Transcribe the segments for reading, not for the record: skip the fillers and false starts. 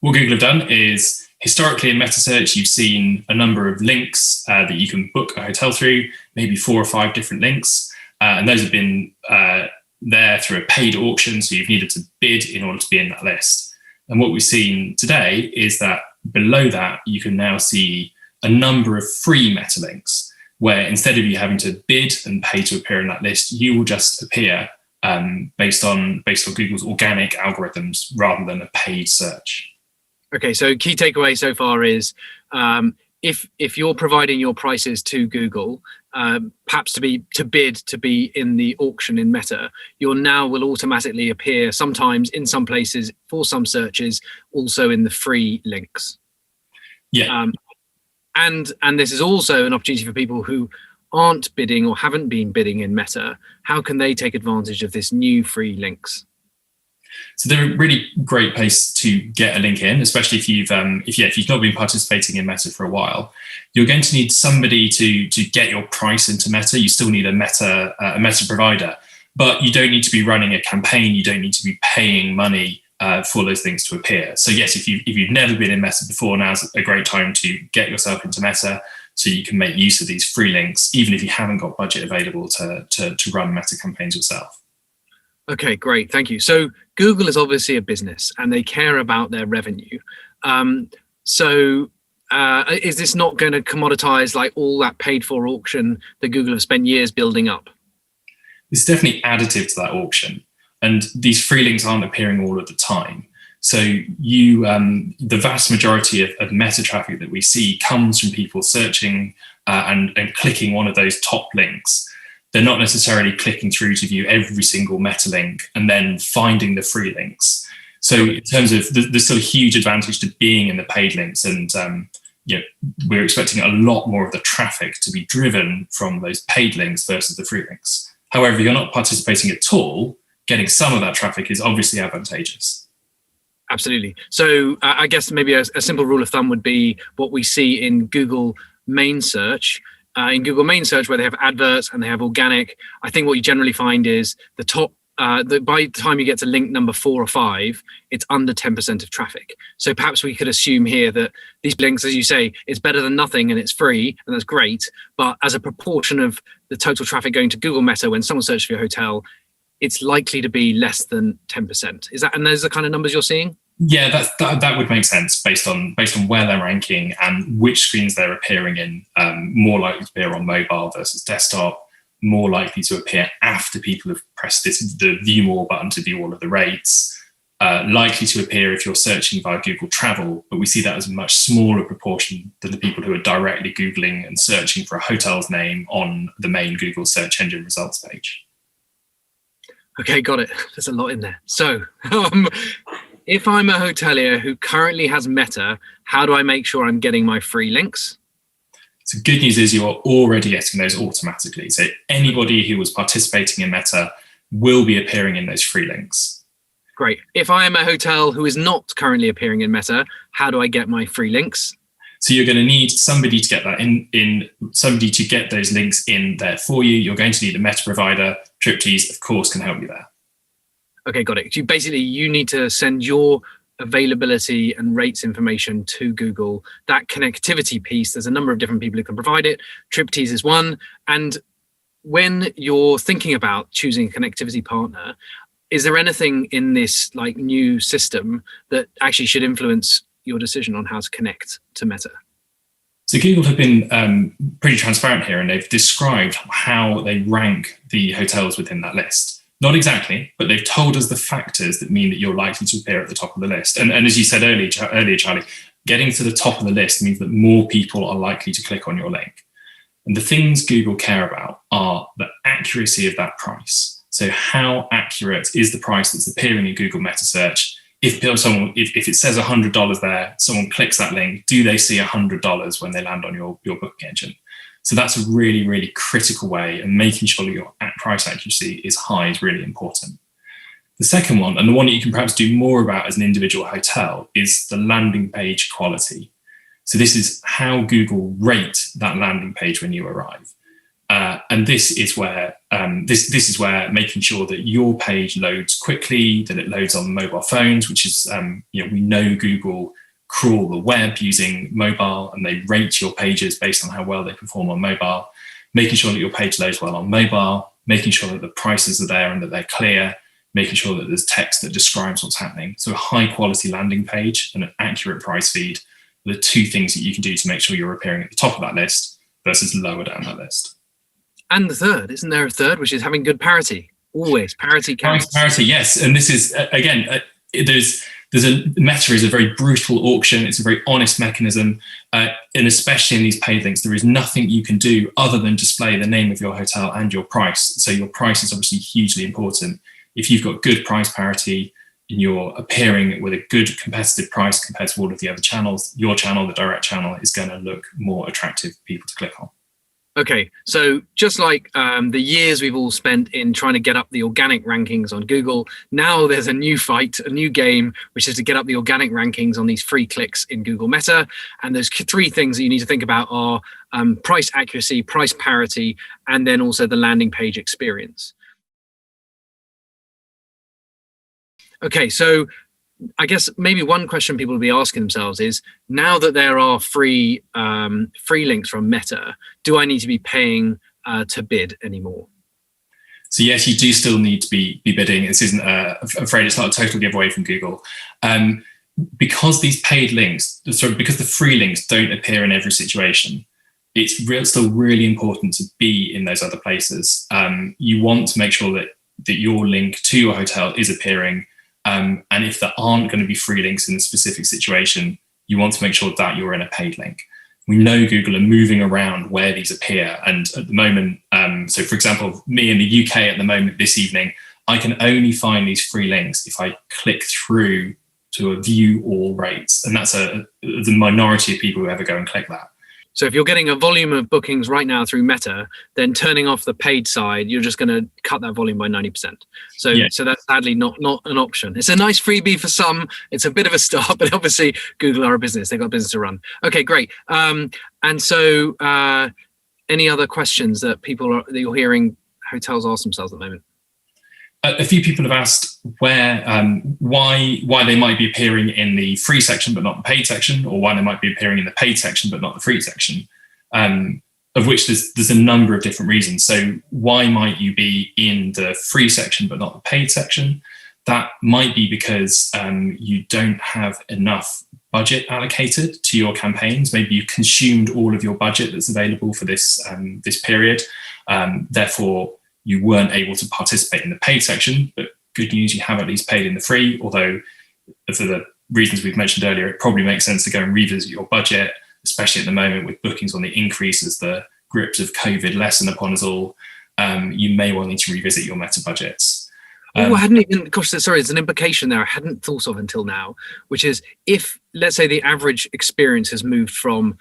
What Google have done is historically in meta search, you've seen a number of links that you can book a hotel through, maybe 4 or 5 different links. And those have been there through a paid auction. So you've needed to bid in order to be in that list. And what we've seen today is that below that, you can now see a number of free meta links where instead of you having to bid and pay to appear in that list, you will just appear based on Google's organic algorithms rather than a paid search. Okay, so key takeaway so far is if you're providing your prices to Google, perhaps to bid to be in the auction in Meta, your now will automatically appear sometimes in some places for some searches, also in the free links. Yeah. And this is also an opportunity for people who aren't bidding or haven't been bidding in Meta. How can they take advantage of this new free links? So they're a really great place to get a link in, especially if you've not been participating in Meta for a while. You're going to need somebody to get your price into Meta. You still need a Meta provider, but you don't need to be running a campaign. You don't need to be paying money for those things to appear. So yes, if you've never been in Meta before, now's a great time to get yourself into Meta so you can make use of these free links, even if you haven't got budget available to run Meta campaigns yourself. Okay, great. Thank you. So Google is obviously a business and they care about their revenue. Is this not going to commoditize like all that paid for auction that Google have spent years building up? It's definitely additive to that auction. And these free links aren't appearing all of the time. So the vast majority of meta traffic that we see comes from people searching and clicking one of those top links. They're not necessarily clicking through to view every single meta link and then finding the free links. So in terms of, there's still a huge advantage to being in the paid links. And we're expecting a lot more of the traffic to be driven from those paid links versus the free links. However, if you're not participating at all, getting some of that traffic is obviously advantageous. Absolutely. So I guess maybe a simple rule of thumb would be what we see in Google main search. In Google main search, where they have adverts and they have organic, I think what you generally find is the top, by the time you get to link number 4 or 5, it's under 10% of traffic. So perhaps we could assume here that these links, as you say, it's better than nothing and it's free and that's great. But as a proportion of the total traffic going to Google Meta when someone searches for your hotel, it's likely to be less than 10%. Is that, and those are the kind of numbers you're seeing? Yeah, that would make sense based on where they're ranking and which screens they're appearing in. More likely to appear on mobile versus desktop. More likely to appear after people have pressed the View More button to view all of the rates. Likely to appear if you're searching via Google Travel, but we see that as a much smaller proportion than the people who are directly Googling and searching for a hotel's name on the main Google search engine results page. Okay, got it. There's a lot in there. So, if I'm a hotelier who currently has Meta, how do I make sure I'm getting my free links? So good news is you are already getting those automatically. So anybody who was participating in Meta will be appearing in those free links. Great. If I am a hotel who is not currently appearing in Meta, how do I get my free links? So you're going to need somebody to get that in somebody to get those links in there for you. You're going to need a Meta provider. Tease, of course, can help you there. Okay, got it. You need to send your availability and rates information to Google. That connectivity piece, there's a number of different people who can provide it. Tease is one. And when you're thinking about choosing a connectivity partner, is there anything in this like new system that actually should influence your decision on how to connect to Meta? So Google have been pretty transparent here, and they've described how they rank the hotels within that list. Not exactly, but they've told us the factors that mean that you're likely to appear at the top of the list. And as you said earlier, Charlie, getting to the top of the list means that more people are likely to click on your link. And the things Google care about are the accuracy of that price. So how accurate is the price that's appearing in Google Meta Search? If it says $100 there, someone clicks that link, do they see $100 when they land on your booking engine? So that's a really, really critical way, and making sure that your price accuracy is high is really important. The second one, and the one that you can perhaps do more about as an individual hotel, is the landing page quality. So this is how Google rate that landing page when you arrive. And this is where this is where making sure that your page loads quickly, that it loads on mobile phones, which is we know Google crawl the web using mobile, and they rate your pages based on how well they perform on mobile. Making sure that your page loads well on mobile, making sure that the prices are there and that they're clear, making sure that there's text that describes what's happening. So a high quality landing page and an accurate price feed are the two things that you can do to make sure you're appearing at the top of that list versus lower down that list. And the third, isn't there a third, which is having good parity? Always parity counts. Parity, yes. And this is again, Meta is a very brutal auction. It's a very honest mechanism, and especially in these paid links, there is nothing you can do other than display the name of your hotel and your price. So your price is obviously hugely important. If you've got good price parity and you're appearing with a good competitive price compared to all of the other channels, your channel, the direct channel, is going to look more attractive for people to click on. Okay, so just like the years we've all spent in trying to get up the organic rankings on Google, now there's a new fight, a new game, which is to get up the organic rankings on these free clicks in Google Meta. And there's three things that you need to think about are price accuracy, price parity, and then also the landing page experience. Okay, so I guess maybe one question people will be asking themselves is, now that there are free links from Meta, do I need to be paying to bid anymore? So yes, you do still need to be bidding. This isn't, I'm afraid it's not a total giveaway from Google. Because these paid links, because the free links don't appear in every situation, it's still really important to be in those other places. You want to make sure that your link to your hotel is appearing. And if there aren't going to be free links in a specific situation, you want to make sure that you're in a paid link. We know Google are moving around where these appear. And at the moment, so for example, me in the UK at the moment this evening, I can only find these free links if I click through to a view all rates. And that's the minority of people who ever go and click that. So if you're getting a volume of bookings right now through Meta, then turning off the paid side, you're just going to cut that volume by 90%. So, yeah. So that's sadly not an option. It's a nice freebie for some. It's a bit of a start, but obviously Google are a business. They've got a business to run. Okay, great. And so any other questions that that you're hearing hotels ask themselves at the moment? A few people have asked why they might be appearing in the free section but not the paid section, or why they might be appearing in the paid section but not the free section, of which there's a number of different reasons. So why might you be in the free section but not the paid section? That might be because you don't have enough budget allocated to your campaigns. Maybe you consumed all of your budget that's available for this period. Therefore, you weren't able to participate in the paid section, but good news, you have at least paid in the free, although for the reasons we've mentioned earlier, it probably makes sense to go and revisit your budget, especially at the moment with bookings on the increase as the grips of COVID lessen upon us all. You may well need to revisit your Meta budgets. I hadn't even, gosh, sorry, there's an implication there I hadn't thought of until now, which is if, let's say, the average experience has moved from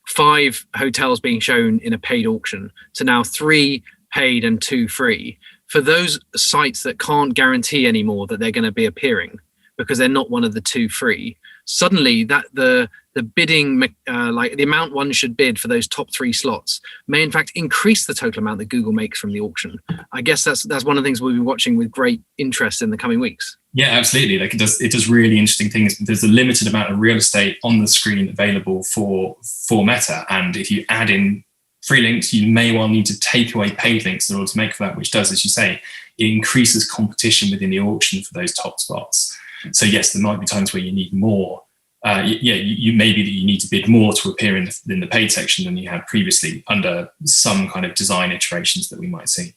5 hotels being shown in a paid auction to now 3 paid and 2 free, for those sites that can't guarantee anymore that they're going to be appearing because they're not one of the 2 free, suddenly that the bidding, like the amount one should bid for those top 3 slots may in fact increase the total amount that Google makes from the auction. I guess that's one of the things we'll be watching with great interest in the coming weeks. Yeah, absolutely. Like it does really interesting things. There's a limited amount of real estate on the screen available for Meta, and if you add in free links, you may well need to take away paid links in order to make for that, which does, as you say, it increases competition within the auction for those top spots. So yes, there might be times where you need more. You may be that you need to bid more to appear in the paid section than you had previously under some kind of design iterations that we might see.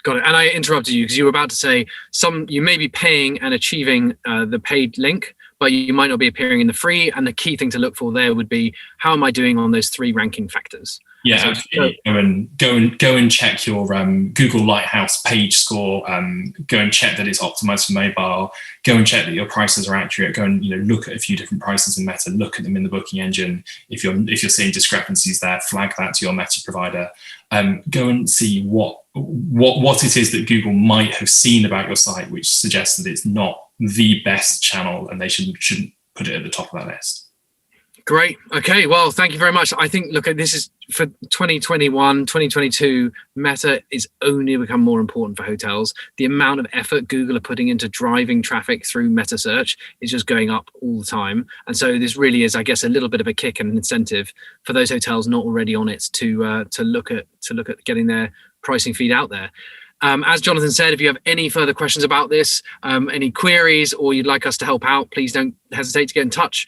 Got it. And I interrupted you because you were about to say you may be paying and achieving the paid link, but you might not be appearing in the free. And the key thing to look for there would be, how am I doing on those 3 ranking factors? Yeah, so, absolutely. Go and check your Google Lighthouse page score. Go and check that it's optimized for mobile. Go and check that your prices are accurate. Go and look at a few different prices in Meta. Look at them in the booking engine. If you're seeing discrepancies there, flag that to your Meta provider. Go and see what it is that Google might have seen about your site, which suggests that it's not the best channel, and they shouldn't put it at the top of that list. Great. Okay. Well, thank you very much. I think, look, this is for 2021, 2022, Meta is only become more important for hotels. The amount of effort Google are putting into driving traffic through meta search is just going up all the time. And so this really is, I guess, a little bit of a kick and an incentive for those hotels not already on it to look at getting their pricing feed out there. As Jonathan said, if you have any further questions about this, any queries, or you'd like us to help out, please don't hesitate to get in touch.